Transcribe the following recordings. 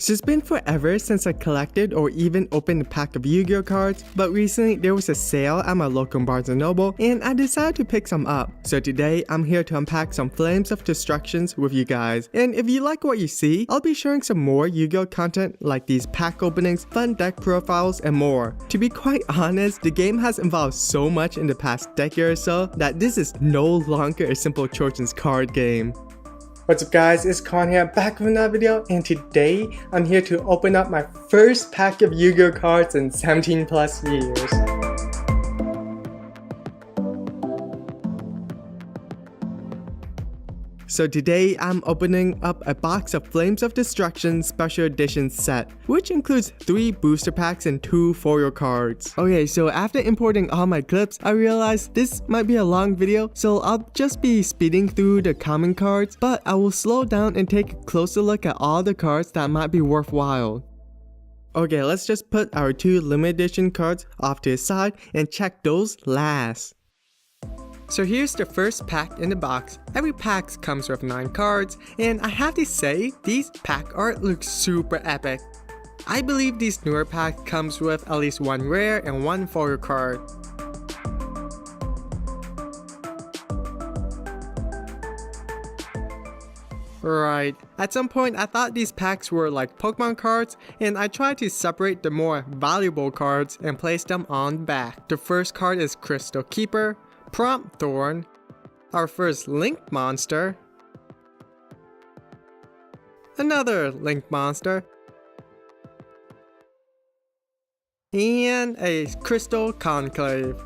So it's been forever since I collected or even opened a pack of Yu-Gi-Oh cards, but recently there was a sale at my local Barnes & Noble and I decided to pick some up. So today I'm here to unpack some Flames of Destructions with you guys. And if you like what you see, I'll be sharing some more Yu-Gi-Oh content like these pack openings, fun deck profiles, and more. To be quite honest, the game has evolved so much in the past decade or so that this is no longer a simple children's card game. What's up guys, it's Con here, back with another video, and today I'm here to open up my first pack of Yu-Gi-Oh cards in 17 plus years. So today I'm opening up a box of Flames of Destruction Special Edition set, which includes 3 booster packs and 2 foil cards. Okay, so after importing all my clips, I realized this might be a long video, so I'll just be speeding through the common cards, but I will slow down and take a closer look at all the cards that might be worthwhile. Okay, let's just put our 2 limited edition cards off to the side and check those last. So here's the first pack in the box. Every pack comes with 9 cards, and I have to say, these pack art looks super epic. I believe these newer packs comes with at least 1 rare and 1 foil card. Right, at some point I thought these packs were like Pokemon cards, and I tried to separate the more valuable cards and place them on the back. The first card is Crystal Keeper, Prompt Thorn, our first Link Monster, another Link Monster, and a Crystal Conclave.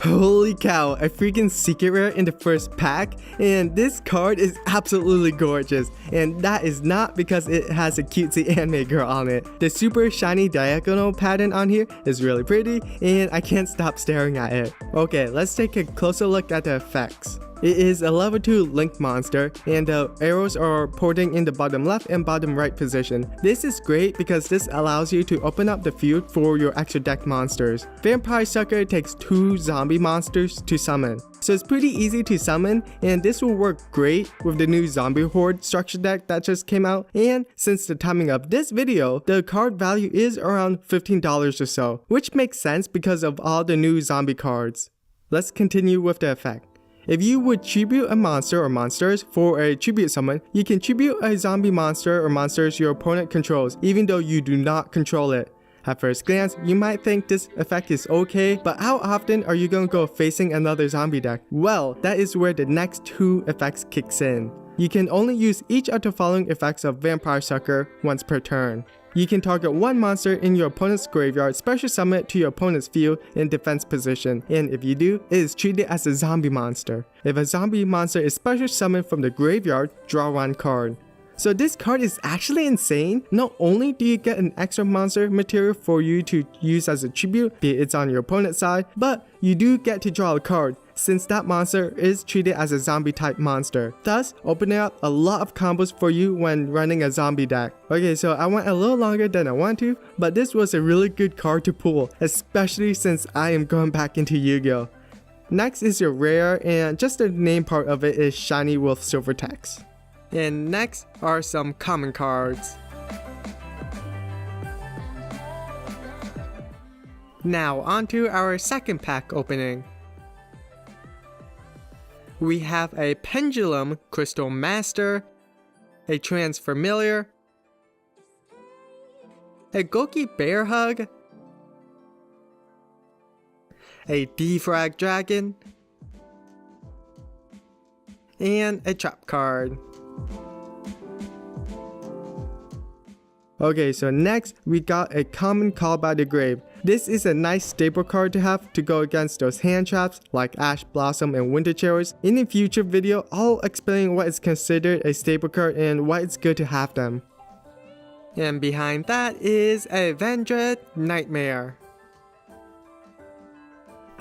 Holy cow, a freaking secret rare in the first pack, and this card is absolutely gorgeous, and that is not because it has a cutesy anime girl on it. The super shiny diagonal pattern on here is really pretty, and I can't stop staring at it. Okay, let's take a closer look at the effects. It is a level 2 Link Monster, and the arrows are pointing in the bottom left and bottom right position. This is great because this allows you to open up the field for your extra deck monsters. Vampire Sucker takes 2 zombie monsters to summon, so it's pretty easy to summon, and this will work great with the new Zombie Horde structure deck that just came out. And since the timing of this video, the card value is around $15 or so, which makes sense because of all the new zombie cards. Let's continue with the effect. If you would tribute a monster or monsters for a tribute summon, you can tribute a zombie monster or monsters your opponent controls, even though you do not control it. At first glance, you might think this effect is okay, but how often are you going to go facing another zombie deck? Well, that is where the next 2 effects kicks in. You can only use each of the following effects of Vampire Sucker once per turn. You can target 1 monster in your opponent's graveyard, special summon it to your opponent's field in defense position, and if you do, it is treated as a zombie monster. If a zombie monster is special summoned from the graveyard, draw 1 card. So this card is actually insane. Not only do you get an extra monster material for you to use as a tribute, be it it's on your opponent's side, but you do get to draw a card, since that monster is treated as a zombie type monster, thus opening up a lot of combos for you when running a zombie deck. Okay, so I went a little longer than I want to, but this was a really good card to pull, especially since I am going back into Yu-Gi-Oh. Next is your rare, and just the name part of it is shiny with silver text. And next are some common cards. Now onto our second pack opening. We have a Pendulum Crystal Master, a Transfamiliar, a Goki Bear Hug, a Defrag Dragon, and a Trap card. Okay, so next we got a Common Call by the Grave. This is a nice staple card to have to go against those hand traps like Ash Blossom and Winter Cherries. In a future video, I'll explain what is considered a staple card and why it's good to have them. And behind that is a Vendread Nightmare.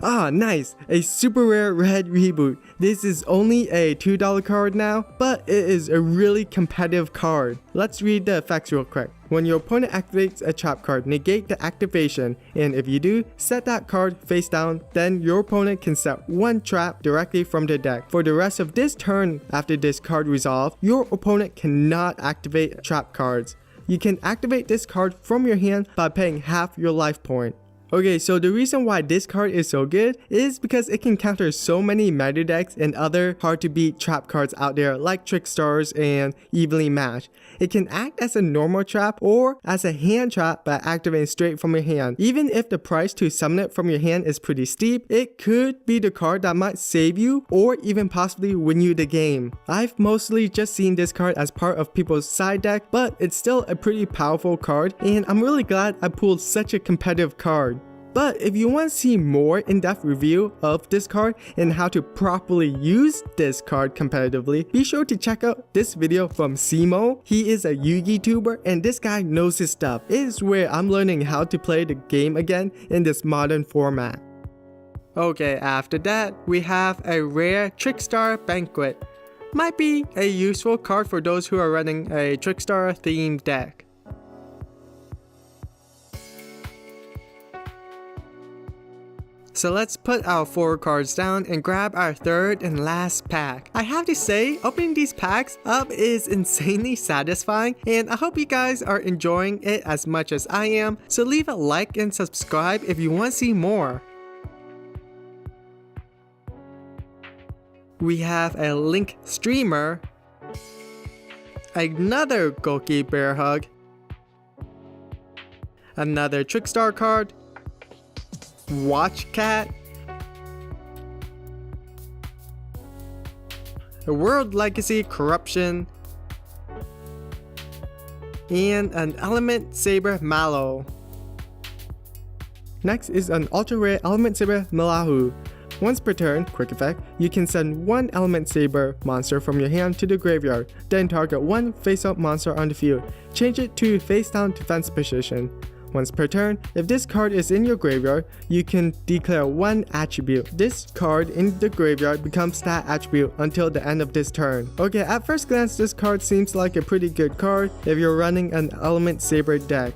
Ah, nice! A super rare red reboot. This is only a $2 card now, but it is a really competitive card. Let's read the effects real quick. When your opponent activates a trap card, negate the activation, and if you do, set that card face down, then your opponent can set one trap directly from the deck. For the rest of this turn after this card resolve, your opponent cannot activate trap cards. You can activate this card from your hand by paying half your life point. Okay, so the reason why this card is so good is because it can counter so many meta decks and other hard to beat trap cards out there like Trick Stars and Evenly Matched. It can act as a normal trap or as a hand trap by activating straight from your hand. Even if the price to summon it from your hand is pretty steep, it could be the card that might save you or even possibly win you the game. I've mostly just seen this card as part of people's side deck, but it's still a pretty powerful card and I'm really glad I pulled such a competitive card. But if you want to see more in-depth review of this card and how to properly use this card competitively, be sure to check out this video from Simo. He is a Yu-Gi tuber and this guy knows his stuff. It is where I'm learning how to play the game again in this modern format. Okay, after that, we have a rare Trickstar Banquet. Might be a useful card for those who are running a Trickstar themed deck. So let's put our 4 cards down and grab our third and last pack. I have to say, opening these packs up is insanely satisfying and I hope you guys are enjoying it as much as I am. So leave a like and subscribe if you want to see more. We have a Link Streamer, another Goki Bear Hug, another Trickstar card, Watch Cat, a World Legacy Corruption, and an Element Saber Mallow. Next is an ultra rare Element Saber Malahu. Once per turn, quick effect, you can send one Element Saber monster from your hand to the graveyard, then target one face-up monster on the field. Change it to face-down defense position. Once per turn, if this card is in your graveyard, you can declare one attribute. This card in the graveyard becomes that attribute until the end of this turn. Okay, at first glance, this card seems like a pretty good card if you're running an Element Saber deck.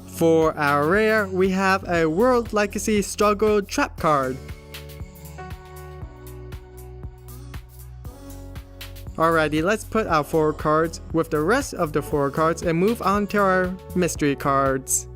For our rare, we have a World Legacy Struggle Trap card. Alrighty, let's put our 4 cards with the rest of the 4 cards and move on to our mystery cards.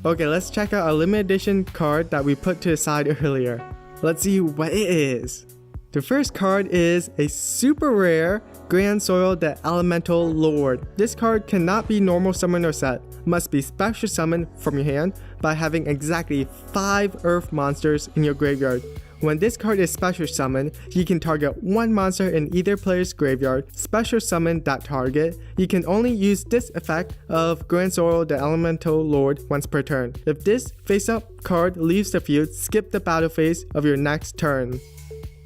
Okay, let's check out our limited edition card that we put to the side earlier. Let's see what it is. The first card is a super rare Grand Soil the Elemental Lord. This card cannot be normal summon or set, must be special summoned from your hand by having exactly 5 earth monsters in your graveyard. When this card is special summoned, you can target one monster in either player's graveyard, special summon that target. You can only use this effect of Grand Soil the Elemental Lord once per turn. If this face-up card leaves the field, skip the battle phase of your next turn.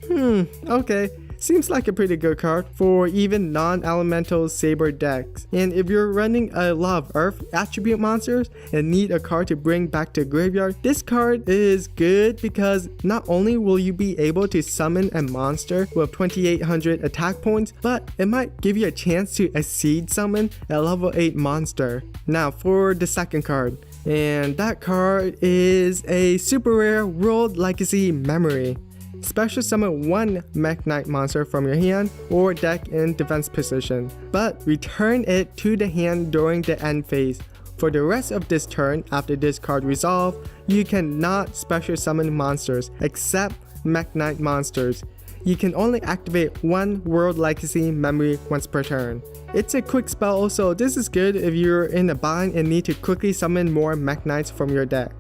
Okay. Seems like a pretty good card for even non-elemental saber decks. And if you're running a lot of earth attribute monsters and need a card to bring back to graveyard, this card is good because not only will you be able to summon a monster with 2800 attack points, but it might give you a chance to exceed summon a level 8 monster. Now for the second card. And that card is a super rare World Legacy Memory. Special summon one Mech Knight monster from your hand or deck in defense position, but return it to the hand during the end phase. For the rest of this turn after this card resolve, you cannot special summon monsters except Mech Knight monsters. You can only activate one World Legacy Memory once per turn. It's a quick spell, so this is good if you're in a bind and need to quickly summon more Mech Knights from your deck.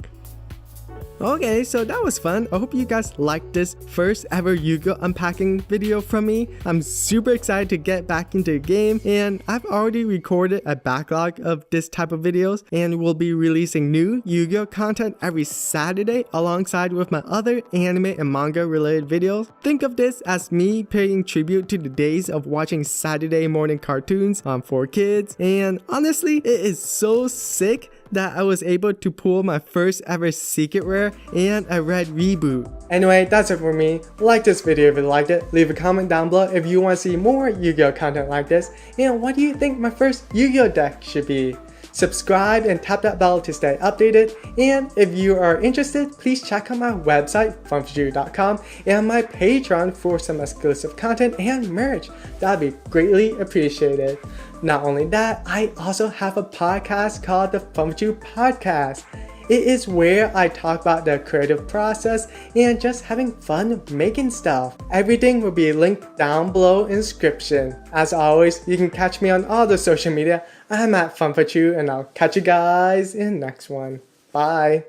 Okay, so that was fun. I hope you guys liked this first ever Yu-Gi-Oh unpacking video from me. I'm super excited to get back into the game, and I've already recorded a backlog of this type of videos, and we'll be releasing new Yu-Gi-Oh content every Saturday alongside with my other anime and manga related videos. Think of this as me paying tribute to the days of watching Saturday morning cartoons for kids, and honestly, it is so sick that I was able to pull my first ever secret rare and a red reboot. Anyway, that's it for me. Like this video if you liked it, leave a comment down below if you want to see more Yu-Gi-Oh content like this, and what do you think my first Yu-Gi-Oh deck should be? Subscribe and tap that bell to stay updated, and if you are interested, please check out my website funfuju.com and my Patreon for some exclusive content and merch. That'd be greatly appreciated. Not only that, I also have a podcast called the Funfuju Podcast. It is where I talk about the creative process and just having fun making stuff. Everything will be linked down below in the description. As always, you can catch me on all the social media. I'm at Funfuju, and I'll catch you guys in the next one. Bye.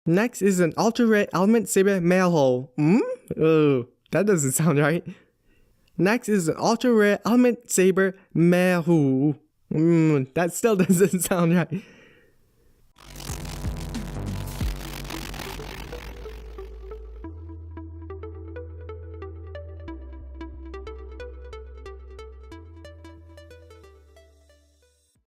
Next is an ultra rare element saber mail. Oh, that doesn't sound right. Next is an ultra rare element saber mail. That still doesn't sound right.